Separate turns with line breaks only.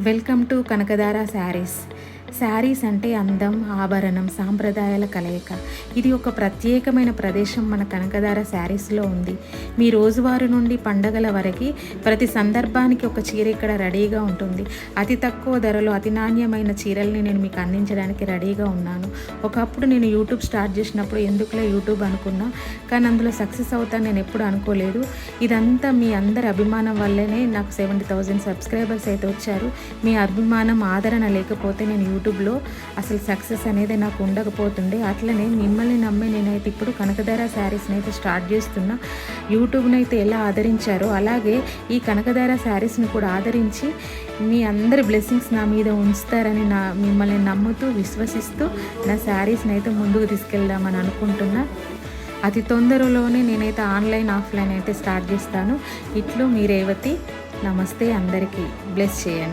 Welcome to Kanakadhara sarees. Sarees అంటే అందం, ఆభరణం, సాంప్రదాయాల కలయిక. ఇది ఒక ప్రత్యేకమైన ప్రదేశం మన కనకదార శారీస్లో ఉంది. మీ రోజువారీ నుండి పండగల వరకు ప్రతి సందర్భానికి ఒక చీర ఇక్కడ రెడీగా ఉంటుంది. అతి తక్కువ ధరలో అతి నాణ్యమైన చీరల్ని నేను మీకు అందించడానికి రెడీగా ఉన్నాను. ఒకప్పుడు నేను యూట్యూబ్ స్టార్ట్ చేసినప్పుడు ఎందుకులే యూట్యూబ్ అనుకున్నా, కానీ అందులో సక్సెస్ అవుతాను నేను ఎప్పుడు అనుకోలేదు. ఇదంతా మీ అందరి అభిమానం వల్లనే నాకు 70,000 సబ్స్క్రైబర్స్ అయితే వచ్చారు. మీ అభిమానం, ఆదరణ లేకపోతే నేను యూట్యూబ్లో అసలు సక్సెస్ అనేది నాకు ఉండకపోతుండే. అట్లనే మిమ్మల్ని నమ్మి నేనైతే ఇప్పుడు కనకదార శారీస్ని అయితే స్టార్ట్ చేస్తున్నా. యూట్యూబ్ని అయితే ఎలా ఆదరించారో అలాగే ఈ కనకదార శారీస్ని కూడా ఆదరించి మీ అందరి బ్లెస్సింగ్స్ నా మీద ఉంచుతారని మిమ్మల్ని నమ్ముతూ, విశ్వసిస్తూ నా శారీస్ని అయితే ముందుకు తీసుకెళ్దామని అనుకుంటున్నా. అతి తొందరలోనే నేనైతే ఆన్లైన్, ఆఫ్లైన్ అయితే స్టార్ట్ చేస్తాను. ఇట్లు మీ రేవతి. నమస్తే, అందరికీ బ్లెస్ చేయండి.